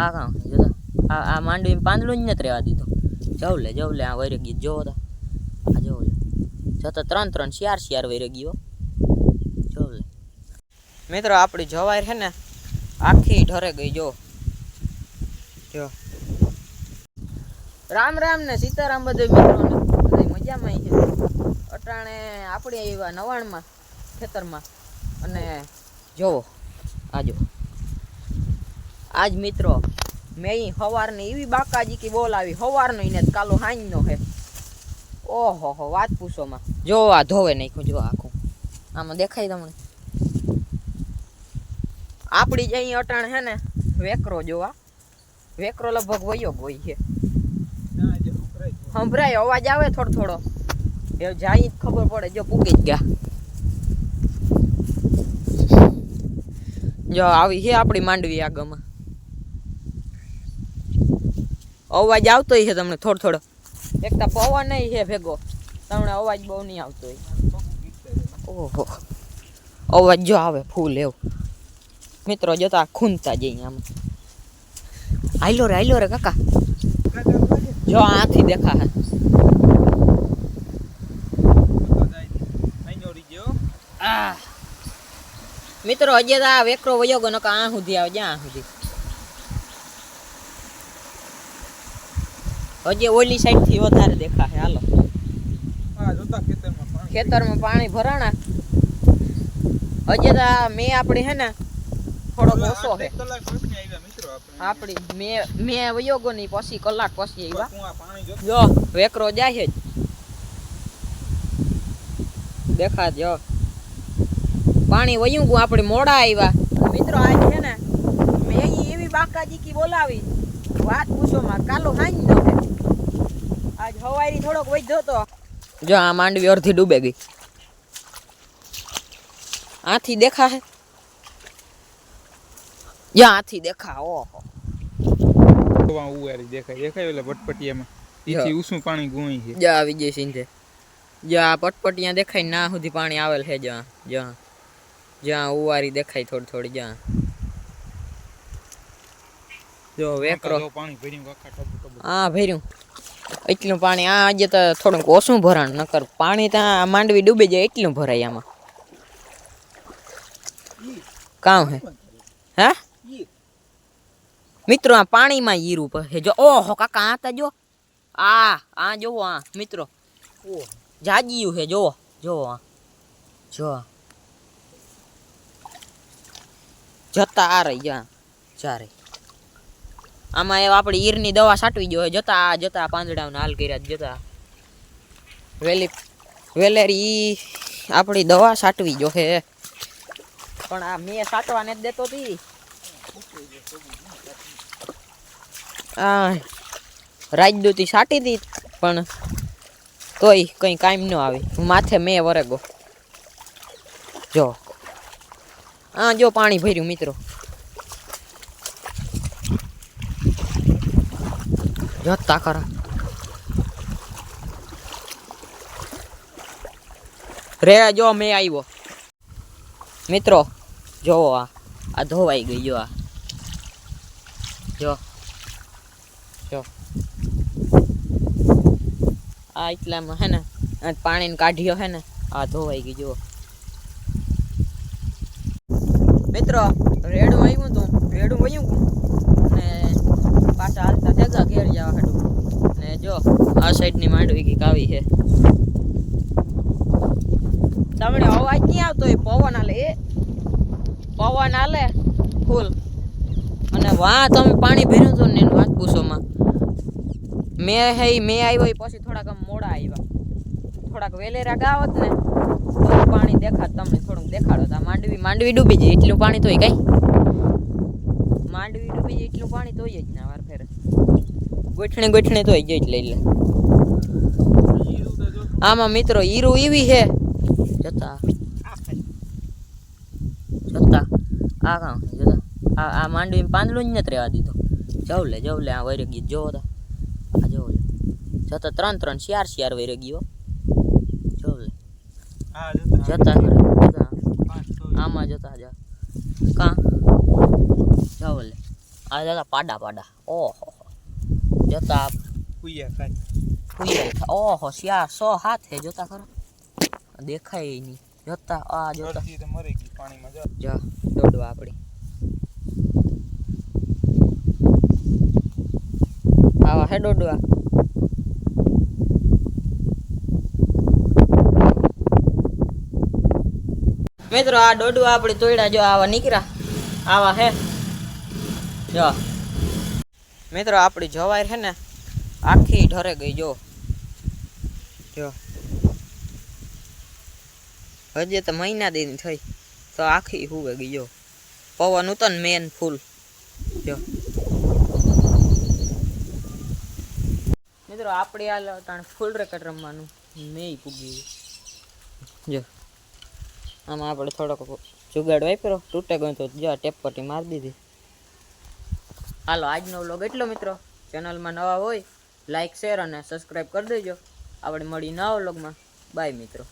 આ કામ જોતા આ માંડવી પાંદડું જ નથી રહેવા દીધું. જવ લે આ વૈરે ગીત જોવો તો આ જવ લે જતા 3 4 વૈરે ગયો. જવ લે મિત્રો આપણી જવાય છે ને આખી ઢરે ગઈ. જો રામ રામ ને સીતારામ બધું મિત્રોને બધા મજામાં છે. અટાણે આપણે આવ્યા નવાણમાં ખેતરમાં અને જોવો આજો આજ મિત્રો મેં સવારની એવી બાકાજી કી બોલાવી સવારનો એને કાલો હાંજનો હે. ઓહો વાત પૂછોમાં. જો આ ધોવે નાખ્યું. જો આખું આમાં દેખાય તમને. આપણી જ અહીં અટાણ હે ને વેકરો જોવા. વેકરો લગભગ વયો ગઈ છે. સંભળાય અવાજ આવે થોડો એ જાય જ ખબર પડે. જો પૂગી જ ગયા. જો આવી છે આપણી માંડવી આગળમાં. અવાજ આવતો છે તમને થોડો. એક તો પવન નહીં છે ભેગો તમને અવાજ બહુ નહીં આવતો હોય. ઓહો અવાજ જો આવે ફૂલ એવું. મિત્રો જોતા ખૂંદતા જઈએ આમ. હાઈલો રે કાકા. જો આથી દેખા હે. મિત્રો હજી તો આ વેકરો વયો ગયો નકા આ સુધી આવે જ્યાં સુધી. હજી ઓલી સાઈડ થી વધારે દેખા હે. હાલો ખેતરમાં પાણી ભરાણા. હજી તો મેં આપણી હે ને થોડોક ઓછો છે આપણી. મેં વયો ગયો નહીં પછી કલાક પછી આવ્યા. જો વેકરો જાય જ દેખા. જો પાણી વયું ગયું આપણે મોડા આવ્યા. મિત્રો આજ છે ને મેં એવી બાકાજી કી બોલાવી વાત પૂછોમાં કાલો હાંજ ન હે. આજ હવારી થોડોક વધ્યો તો. જો આ માંડવી અડધી ડૂબે ગઈ. આથી દેખા હે. યા આથી દેખા. ઓહો દેખાય એટલે પટપટિયામાં ઈથી ઉસું પાણી ગોઈ છે. જા વિજય સિંધે જા પટપટિયા દેખાય ના સુધી પાણી આવેલ છે. જ્યાં ઉવારી દેખાય થોડી જ્યાં. જો વેકરો પાણી ભર્યું કાકા ટબ. હા ભર્યું એટલું પાણી. આ આજે તો થોડુંક ઓછું ભરાણ નકર પાણી ત્યાં માંડવી ડૂબી જાય એટલું ભરાય આમાં. કામ હે હા મિત્રો આ પાણીમાં હીરું હે. જો ઓહો કાકા આ તા જો આ જોવો આ મિત્રો જાજીયું હે. જોવો જો જતા આ રહી ચારે. આમાં એ આપણી ઈરની દવા છાંટવી જોઈએ. જતા પાંદડાઓને હાલ કર્યા. જતા વેલેરી આપણી દવા છાંટવી જોઈએ. પણ આ મેં છાંટવા નથી દેતો તી. રાજદૂતી છાંટી હતી પણ તોય કઈ કામ ન આવે. માથે મેં વરેગો. જો પાણી ભર્યું મિત્રો. જતા ખરા રે. જો મેં આવ્યો મિત્રો. જોવો આ ધોવાઈ ગઈ. જો આ એટલામાં હે ને પાણીને કાઢ્યો હે ને આ ધોવાઈ ગઈ. જો મિત્રો રેડું આવ્યું તું. રેડું વયું ને પાછા હાલતા થેગા ઘેર જવા હાડું. ને જો આ સાઈડની માંડવી કઈક આવી છે. તમને અવાજ નહીં આવતો હોય. પવન હાલે ફૂલ. અને વાહ તમે પાણી ભર્યું હતું ને વાત પૂછોમાં. મેં આવ્યો પછી થોડાક આમ મોડા આવ્યા. થોડાક વેલેરા ગાવત ને તો પાણી દેખાત. તમને થોડુંક દેખાડો. માંડવી ડૂબી જાય એટલું પાણી તોય કઈ. માંડવી ડૂબી જાય એટલું પાણી તોય જ ના વાર ફેરે. ગોઠણે તોય જ લઈ લે. આમાં મિત્રો હીરું એવી છે. જતા આ કામ જોતા આ માંડવી પાંદડું જ નથી રહેવા દીધું. જવ લે આ વૈરે ગીત જોવો તો આ જવ લે જતા 3 4 વૈરે ગયો. જવ લે જતા આમાં જતા જા કા જવ લે આ જતા પાડા પાડા ઓહો જતા કુયા ખાય ઓહો શિયા 107 હે જોતા ખરો દેખાય નહીં જોતા આ જોતા અડધી તો મરી ગઈ પાણીમાં જા જા દોડવા આપડી આવા હે દોડવા મિત્રો આ દોડવા આપડી તોડ્યા જો આવા નીકળ્યા આવા હે જો મિત્રો આપડી જવાય છે ને આખી ઢરે ગઈ જો હજી તો મહિના દી થઈ તો આખી હુવે ગઈ જો પવન ઉતો ને મેન ફૂલ જો મિત્રો આપડે હાલ તાણ ફૂલ રેકેટ રમવાનું મેય પૂગી જો આમાં આપણે થોડોક જુગાડ વાપરો તૂટે ગયો તો જો ટેપ પટ્ટી મારી દીધી હાલો આજનો વ્લોગ એટલો મિત્રો ચેનલમાં નવા હોય લાઈક શેર અને સબસ્ક્રાઈબ કરી દેજો આપણે મળી નવા વ્લોગમાં બાય મિત્રો